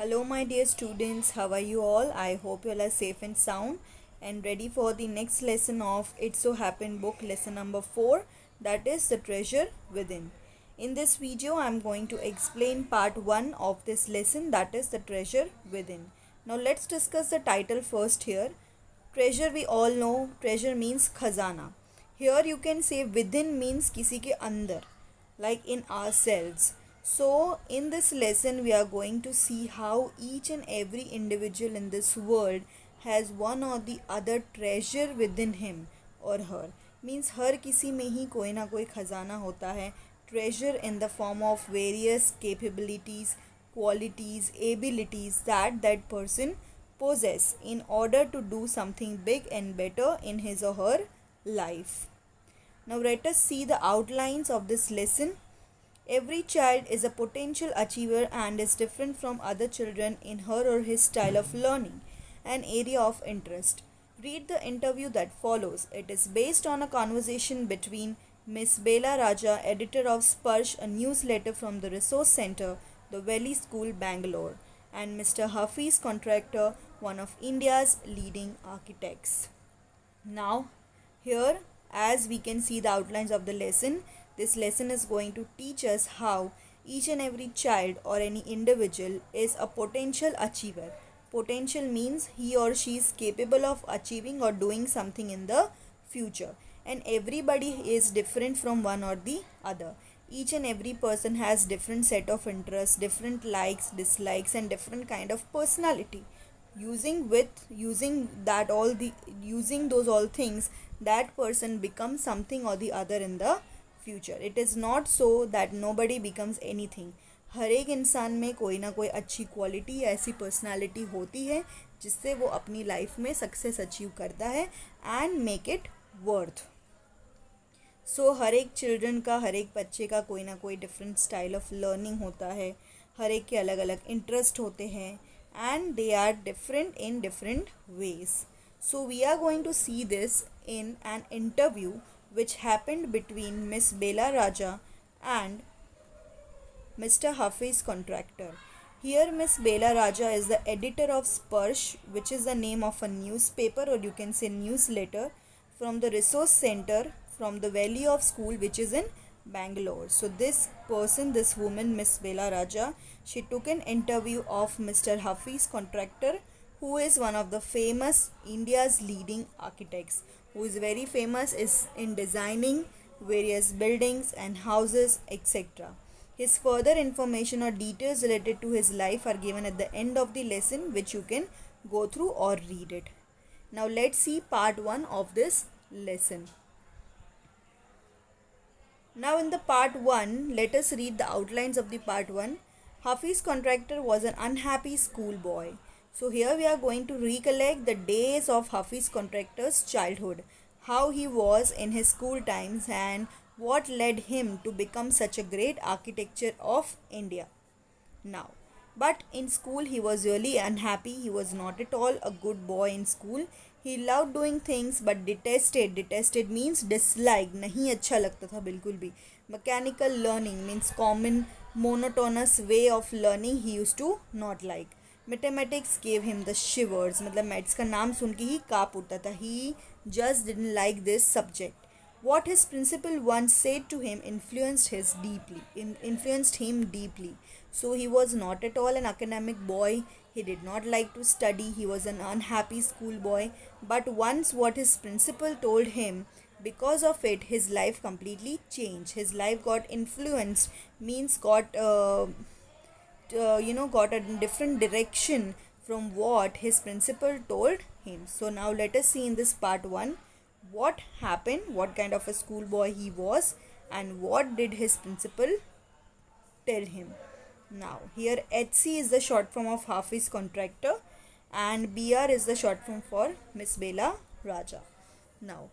Hello, my dear students. How are you all? I hope you all are safe and sound and ready for the next lesson of It So Happened book, lesson number 4, that is The Treasure Within. In this video, I am going to explain part 1 of this lesson, that is The Treasure Within. Now, let's discuss the title first here. Treasure, we all know, treasure means khazana. Here you can say within means kisi ke andar, like in ourselves. So, in this lesson, we are going to see how each and every individual in this world has one or the other treasure within him or her. Means हर किसी में ही कोई ना कोई खजाना होता है. Treasure in the form of various capabilities, qualities, abilities that person possess in order to do something big and better in his or her life. Now let us see the outlines of this lesson. Every child is a potential achiever and is different from other children in her or his style of learning, an area of interest. Read the interview that follows. It is based on a conversation between Miss Bela Raja, editor of Sparsh, a newsletter from the Resource Center, the Valley School, Bangalore, and Mr. Hafiz, contractor, one of India's leading architects. Now, here, as we can see the outlines of the lesson, this lesson is going to teach us how each and every child or any individual is a potential achiever. Potential means he or she is capable of achieving or doing something in the future, and everybody is different from one or the other. Each and every person has different set of interests, different likes, dislikes, and different kind of personality. Using those all things, that person becomes something or the other in the future. It is not so that nobody becomes anything. हर एक इंसान में कोई ना कोई अच्छी quality या ऐसी पर्सनालिटी होती है जिससे वो अपनी लाइफ में सक्सेस अचीव करता है एंड मेक इट वर्थ. सो हर एक चिल्ड्रन का, हर एक बच्चे का कोई ना कोई डिफरेंट स्टाइल ऑफ लर्निंग होता है. हर एक के अलग अलग इंटरेस्ट होते हैं and they are different in different ways. So we are going to see this in an interview which happened between Miss Bela Raja and Mr. Hafiz, contractor. Here Miss Bela Raja is the editor of Sparsh, which is the name of a newspaper, or you can say newsletter, from the Resource Center from the Valley of School, which is in Bangalore. So this person, this woman, Miss Bela Raja, she took an interview of Mr. Hafiz, contractor, who is one of the famous India's leading architects, who is very famous is in designing various buildings and houses, etc. His further information or details related to his life are given at the end of the lesson, which you can go through or read it. Now let's see part 1 of this lesson. Now in the part 1, let us read the outlines of the part 1. Hafiz, contractor, was an unhappy schoolboy. So here we are going to recollect the days of Hafiz, contractor's childhood, how he was in his school times and what led him to become such a great architecture of India. Now, but in school he was really unhappy. He was not at all a good boy in school. He loved doing things but detested means dislike, नहीं अच्छा लगता था बिल्कुल भी. Mechanical learning means common monotonous way of learning he used to not like. Mathematics gave him the shivers, मतलब maths का नाम सुन के ही काँप उठता था. He just didn't like this subject. What his principal once said to him influenced him deeply. So he was not at all an academic boy. He did not like to study. He was an unhappy schoolboy. But once what his principal told him, because of it, his life completely changed. His life got influenced, means got a different direction from what his principal told him. So now let us see in this part 1 what happened, what kind of a schoolboy he was, and what did his principal tell him. Now here HC is the short form of Hafiz, contractor, and BR is the short form for Miss Bela Raja. Now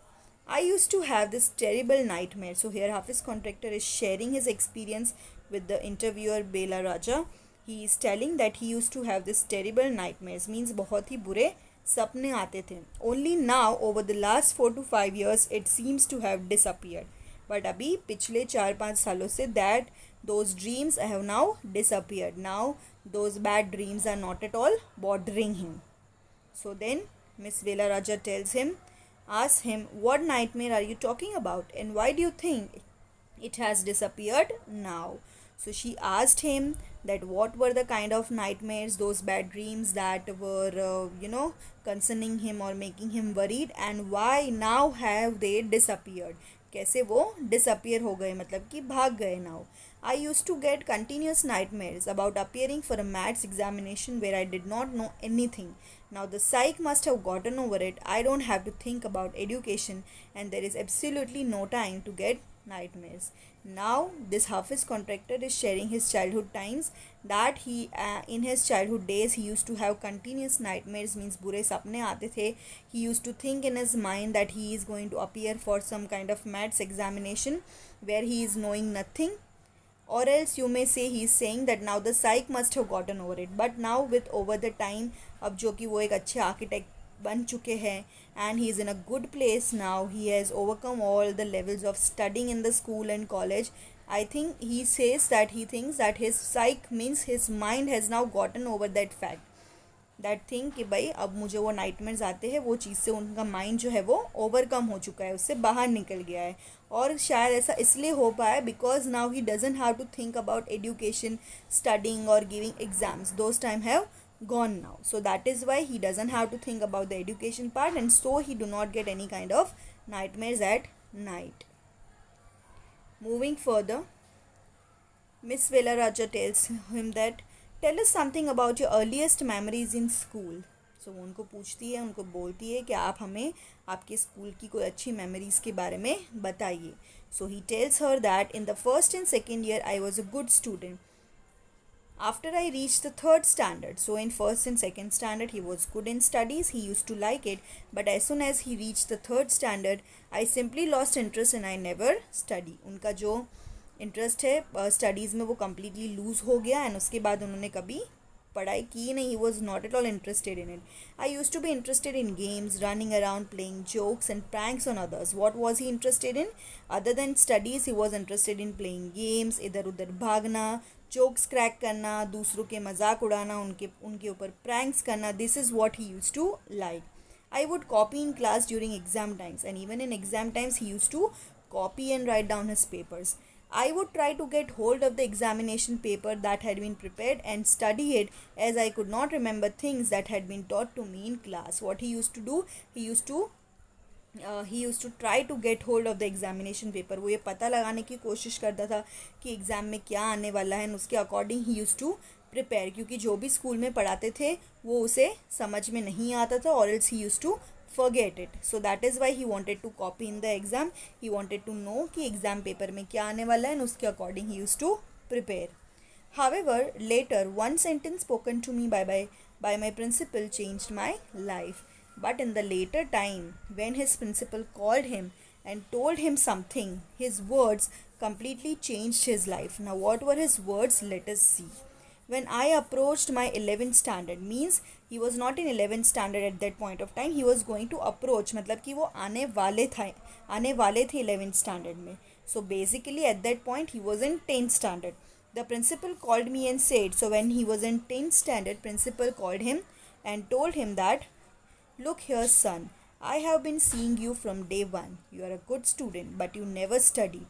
I used to have this terrible nightmare. So here Hafiz, contractor, is sharing his experience with the interviewer Bela Raja. He is telling that he used to have this terrible nightmares, means बहुत ही बुरे सपने आते थे. Only now over the last 4 to 5 years it seems to have disappeared. But अभी पिछले 4-5 सालों say that those dreams have now disappeared. Now those bad dreams are not at all bothering him. So then Miss Vela Raja asks him, what nightmare are you talking about, and why do you think it has disappeared now? So she asked him that what were the kind of nightmares, those bad dreams that were concerning him or making him worried, and why now have they disappeared. कैसे वो disappear हो गए, मतलब कि भाग गए now. I used to get continuous nightmares about appearing for a maths examination where I did not know anything. Now the psych must have gotten over it. I don't have to think about education, and there is absolutely no time to get nightmares. Now this Hafiz contractor is sharing his childhood times that he in his childhood days he used to have continuous nightmares, means बुरे सपने आते थे. He used to think in his mind that he is going to appear for some kind of maths examination where he is knowing nothing, or else you may say he is saying that now the psych must have gotten over it. But now with over the time, अब जो कि वो एक अच्छे architect बन चुके हैं and he is in a good place now, he has overcome all the levels of studying in the school and college. I think he says that he thinks that his psych, means his mind, has now gotten over that fact, that thing कि भाई अब मुझे वो nightmares आते हैं, वो चीज़ से उनका माइंड जो है वो ओवरकम हो चुका है, उससे बाहर निकल गया है. और शायद ऐसा इसलिए हो पाया because now he doesn't have to think about education, studying और giving exams. Those time have gone now, so that is why he doesn't have to think about the education part, and so he do not get any kind of nightmares at night. Moving further, Miss Vela Raja tells him that tell us something about your earliest memories in school. So वो उनको पूछती है, उनको बोलती है कि आप हमें आपके स्कूल की कोई अच्छी मेमोरीज के बारे में बताइए. So he tells her that in the first and second year I was a good student. After I reached the third standard, so in first and second standard he was good in studies, he used to like it, but as soon as he reached the third standard, I simply lost interest and I never study. उनका जो interest है studies में वो completely loose हो गया, and उसके बाद उन्होंने कभी पढ़ाई की नहीं. He was not at all interested in it. I use to be interested in games, running around, playing jokes and pranks on others. What was he interested in other than studies? He was interested in playing games, इधर उधर भागना, jokes crack करना, दूसरों के मजाक उड़ाना, उनके ऊपर प्रैंक्स करना. This is what he use to like. I would copy in class during exam times, and even in exam times he used to copy and write down his papers. I would try to get hold of the examination paper that had been prepared and study it, as I could not remember things that had been taught to me in class. What he used to do, he used to try to get hold of the examination paper. वो ये पता लगाने की कोशिश करता था कि exam में क्या आने वाला है, उसके according he use to prepare, क्योंकि जो भी स्कूल में पढ़ाते थे वो उसे समझ में नहीं आता था, और else he use to forget it. So that is why he wanted to copy in the exam. He wanted to know कि एग्ज़ाम पेपर में क्या आने वाला है, और उसके according he used to prepare. However, later one sentence spoken to me by my principal changed my life. But in the later time, when his principal called him and told him something, his words completely changed his life. Now, what were his words? Let us see. When I approached my 11th standard, means he was not in 11th standard at that point of time, he was going to approach, मतलब कि वो आने वाले थे 11th standard में. So basically at that point he was in 10th standard. The principal called me and said, so when he was in 10th standard, principal called him and told him that, look here son, I have been seeing you from day one. You are a good student, but you never studied.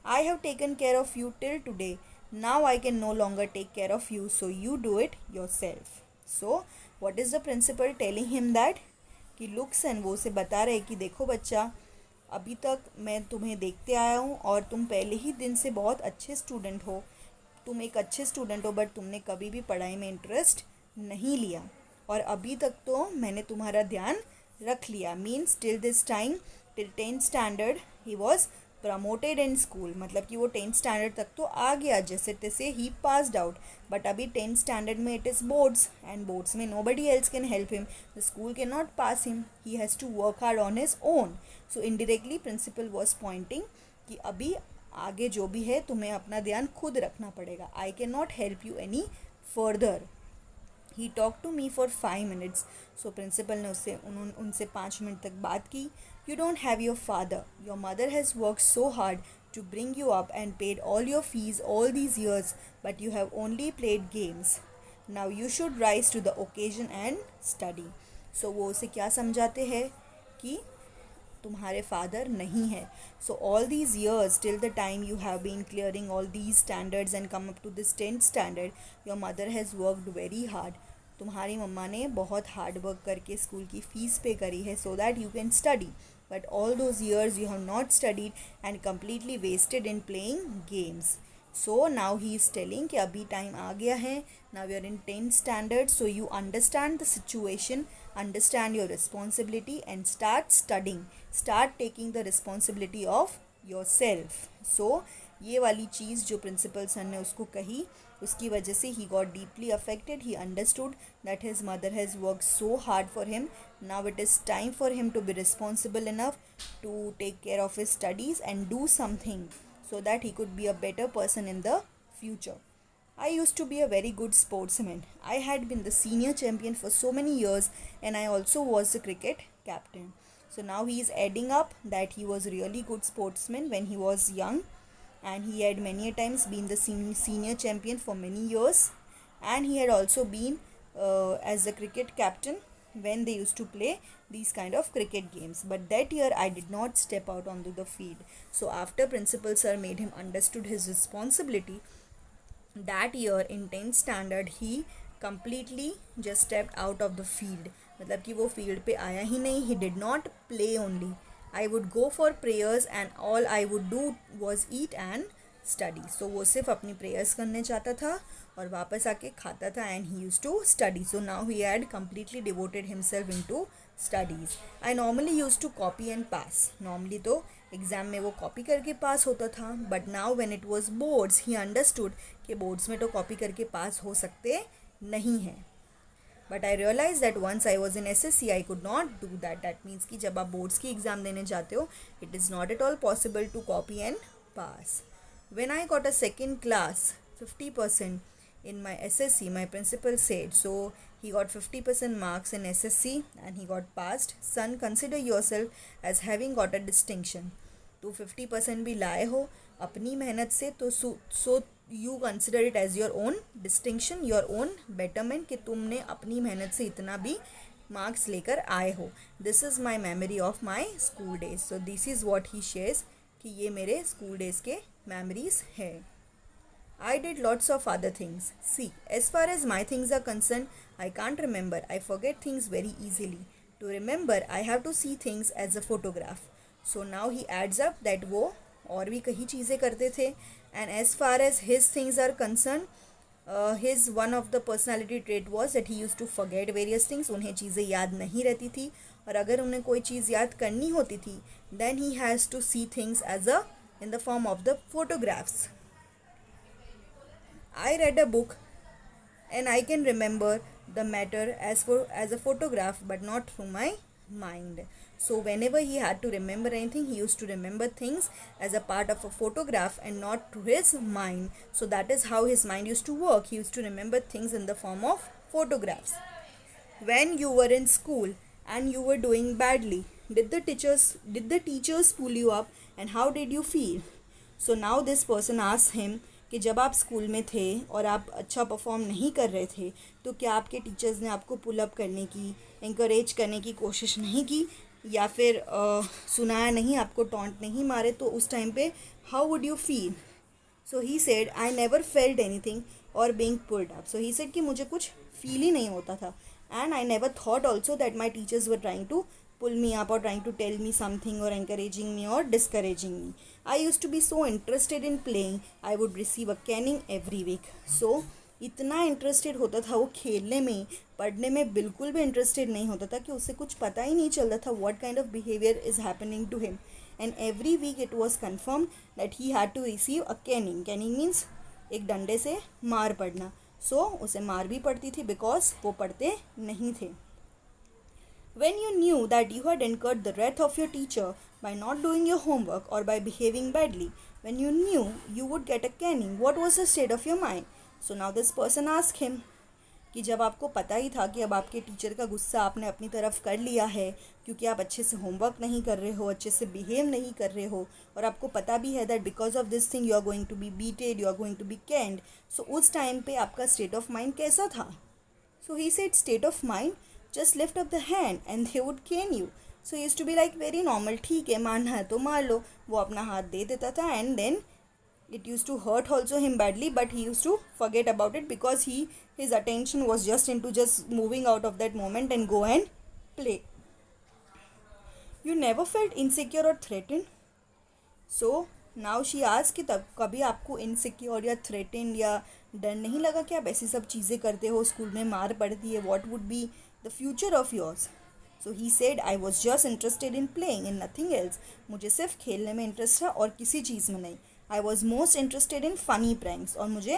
I have taken care of you till today. Now I can no longer take care of you, so you do it yourself. So what is the principal telling him that? कि look son, वो उसे बता रहे कि देखो बच्चा, अभी तक मैं तुम्हें देखते आया हूँ और तुम पहले ही दिन से बहुत अच्छे स्टूडेंट हो. तुम एक अच्छे स्टूडेंट हो, बट तुमने कभी भी पढ़ाई में इंटरेस्ट नहीं लिया, और अभी तक तो मैंने तुम्हारा ध्यान रख लिया. Means till this time, till 10th standard he was promoted in school, मतलब कि वो 10th स्टैंडर्ड तक तो आ गया जैसे तैसे, ही पास्ड आउट. बट अभी 10th स्टैंडर्ड में it is boards, and boards में nobody else can help him. The school can not pass him, he has to work hard on his own. So indirectly principal was pointing कि अभी आगे जो भी है तुम्हें अपना ध्यान खुद रखना पड़ेगा. I can not help you any further. He talk to me for 5 minutes. So principal ने उनसे 5 मिनट तक बात की. You don't have your father, your mother has work so hard to bring you up and paid all your fees all these years, but you have only played games. Now you should rise to the occasion and study. So वो उसे क्या समझाते हैं कि तुम्हारे father नहीं है. So all these years till the time you have been clearing all these standards and come up to this 10th standard, your mother has worked very hard. तुम्हारी मम्मा ने बहुत हार्ड वर्क करके स्कूल की fees pay करी है so that you can study. But all those years you have not studied and completely wasted in playing games. So now he is telling कि अभी टाइम आ गया है. Now you are in 10th standard, so you understand the situation, understand your responsibility and start studying, start taking the responsibility of yourself. So ये वाली चीज़ जो principal sir ने उसको कही, उसकी वजह से he got deeply affected. He understood that his mother has worked so hard for him. Now it is time for him to be responsible enough to take care of his studies and do something so that he could be a better person in the future. I used to be a very good sportsman. I had been the senior champion for so many years and I also was the cricket captain. So now he is adding up that he was really good sportsman when he was young, and he had many a times been the senior champion for many years, and he had also been as the cricket captain when they used to play these kind of cricket games. But that year I did not step out onto the field. So after principal sir made him understood his responsibility, that year in 10th standard he completely just stepped out of the field. मतलब कि वो field पे आया ही नहीं. He did not play only. I would go for prayers and all I would do was eat and study. So वो सिर्फ अपनी prayers करने जाता था और वापस आके खाता था, and he used to study. So now he had completely devoted himself into studies. I normally used to copy and pass. Normally तो एग्ज़ाम में वो कॉपी करके पास होता था, but now when it was boards he understood कि boards में तो copy करके पास हो सकते नहीं हैं. But I realise that once I was in SSC I could not do that. That means कि जब आप बोर्ड्स की एग्ज़ाम देने जाते हो, it is not at all possible to copy and pass. When I got a second class 50% in my SSC, my principal said, so he got 50% marks in SSC and he got passed. Son, consider yourself as having got a distinction. तो 50% भी लाए हो अपनी मेहनत से, तो so you consider it as your own distinction, your own betterment कि तुमने अपनी मेहनत से इतना भी मार्क्स लेकर आए हो. This is my memory of my school days. So this is what he shares कि ये मेरे स्कूल डेज़ के memories है. I did lots of other things. See, as far as my things are concerned, I can't remember. I forget things very easily. To remember, I have to see things as a photograph. So now he adds up that वो और भी कई चीज़ें करते थे. And as far as his things are concerned, his one of the personality trait was that he used to forget various things. उन्हें चीज़ें याद नहीं रहती थी, और अगर उन्हें कोई चीज़ याद करनी होती थी, then he has to see things as a in the form of the photographs. I read a book and I can remember the matter as a photograph, but not through my mind. So whenever he had to remember anything, he used to remember things as a part of a photograph and not to his mind. So that is how his mind used to work. He used to remember things in the form of photographs. When you were in school and you were doing badly, did the teachers pull you up, and how did you feel? So now this person asks him कि जब आप school में थे और आप अच्छा perform नहीं कर रहे थे, तो क्या आपके टीचर्स ने आपको पुल अप करने की, इंकरेज करने की कोशिश नहीं की, या फिर सुनाया नहीं, आपको टॉन्ट नहीं मारे, तो उस टाइम पे how would you feel? So he said I never felt anything और being pulled up. So he said कि मुझे कुछ फील ही नहीं होता था, and I never thought also that my teachers were trying to pull me up or trying to tell me something or encouraging me or discouraging me. I used to be so interested in playing. I would receive a caning every week. So इतना interested होता था वो खेलने में, पढ़ने में बिल्कुल भी इंटरेस्टेड नहीं होता था कि उसे कुछ पता ही नहीं चलता था what kind of behavior is happening to him. And every week it was confirmed that he had to receive a caning. Caning means एक डंडे से मार पड़ना. So उसे मार भी पड़ती थी because वो पढ़ते नहीं थे. When you knew that you had incurred the wrath of your teacher by not doing your homework or by behaving badly, when you knew you would get a caning, what was the state of your mind? So now this person asked him, कि जब आपको पता ही था कि अब आपके teacher का गुस्सा आपने अपनी तरफ कर लिया है क्योंकि आप अच्छे से होमवर्क नहीं कर रहे हो, अच्छे से बिहेव नहीं कर रहे हो, और आपको पता भी है that because of this thing you are going to be beated, you are going to be caned, so उस टाइम पे आपका स्टेट ऑफ माइंड कैसा था? So he said state of mind, just lift up the hand and they would cane you. So used to be like very normal, ठीक है मारना है तो मार लो. वो अपना हाथ दे देता था and then it used to hurt also him badly, but he used to forget about it because his attention was just into just moving out of that moment and go and play. You never felt insecure or threatened? So now she asked कि तब कभी आपको insecure या threaten या डर नहीं लगा कि आप ऐसी सब चीज़ें करते हो, स्कूल में मार पड़ती है, what would be the future of yours? So he said I was just interested in playing in nothing else. मुझे सिर्फ खेलने में इंटरेस्ट था और किसी चीज़ में नहीं. I was most interested in funny pranks, और मुझे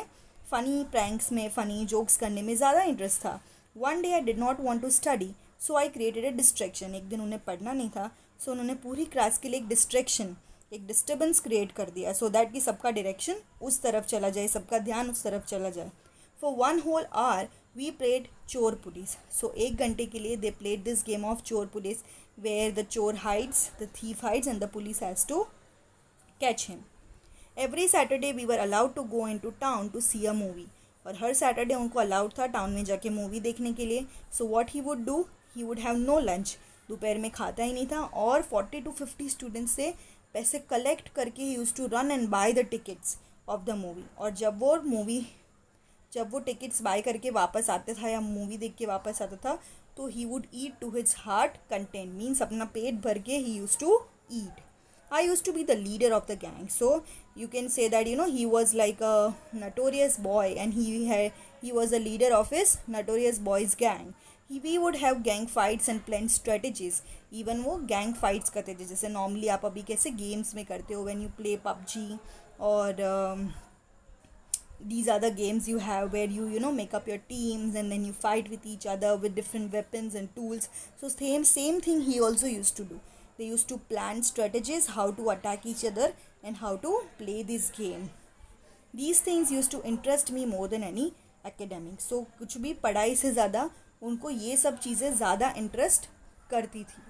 फ़नी प्रैंक्स में फ़नी जोक्स करने में ज़्यादा इंटरेस्ट था. One day I did not want to study, so I created a distraction. एक दिन उन्हें पढ़ना नहीं था, सो उन्होंने पूरी क्लास के लिए एक डिस्ट्रैक्शन, एक डिस्टर्बेंस क्रिएट कर दिया सो दैट कि सबका डायरेक्शन उस तरफ चला जाए, सबका ध्यान उस तरफ चला जाए. For one whole hour we played chor police. So 1 घंटे के लिए they played this game of chor police where the chor hides, the thief hides and the police has to catch him. Every Saturday we were allowed to go into town to see a movie. और हर Saturday उनको allowed था town में जाके movie देखने के लिए. So what he would do, he would have no lunch. दोपहर में खाता ही नहीं था, और 40 to 50 स्टूडेंट्स से पैसे कलेक्ट करके he use to run and buy the tickets of the movie. और जब वो टिकट्स बाय करके वापस आता था या मूवी देख के वापस आता था, तो he would eat to his heart content, means अपना पेट भर के he use to eat. I used to be the leader of the gang, so you can say that he was like a notorious boy, and he was a leader of his notorious boys gang. We would have gang fights and planned strategies. Even वो gang fights करते थे जैसे normally आप अभी कैसे games में करते हो when you play PUBG, और these are the games you have where you make up your teams and then you fight with each other with different weapons and tools. So same thing he also used to do. They used to plan strategies how to attack each other and how to play this game. These things used to interest me more than any academics. So कुछ भी पढ़ाई से ज़्यादा उनको ये सब चीज़ें ज़्यादा इंटरेस्ट करती थी.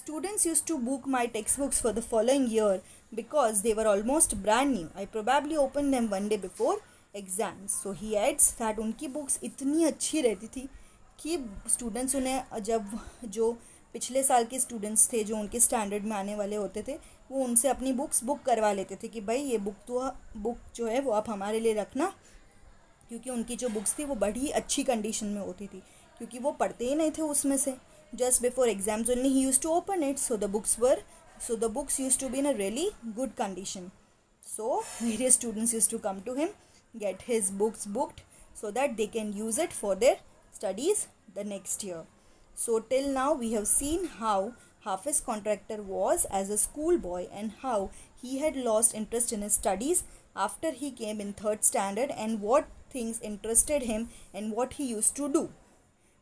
Students used to book my textbooks for the following year because they were almost brand new. I probably opened them one day before exams. So he adds that उनकी बुक्स इतनी अच्छी रहती थी कि स्टूडेंट्स उन्हें, जब जो पिछले साल के स्टूडेंट्स थे जो उनके स्टैंडर्ड में आने वाले होते थे, वो उनसे अपनी बुक्स बुक करवा लेते थे कि भाई ये बुक जो है वो आप हमारे लिए रखना, क्योंकि उनकी जो बुक्स थी वो बड़ी अच्छी कंडीशन में होती थी, क्योंकि वो पढ़ते ही नहीं थे उसमें से. Just before exams only he used to open it, so the books used to be in a really good condition. So various students used to come to him, get his books booked so that they can use it for their studies the next year. So till now we have seen how Hafiz Contractor was as a schoolboy and how he had lost interest in his studies after he came in 3rd standard, and what things interested him and what he used to do.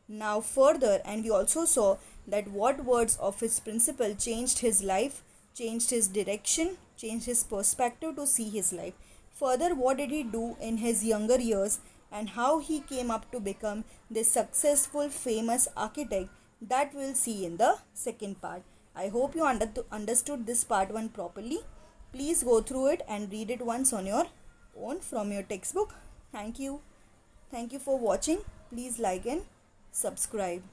Now further, and we also saw that what words of his principal changed his life, changed his direction, changed his perspective to see his life. Further, what did he do in his younger years and how he came up to become this successful, famous architect, that we'll see in the second part. I hope you understood this part 1 properly. Please go through it and read it once on your own from your textbook. Thank you. Thank you for watching. Please like and subscribe.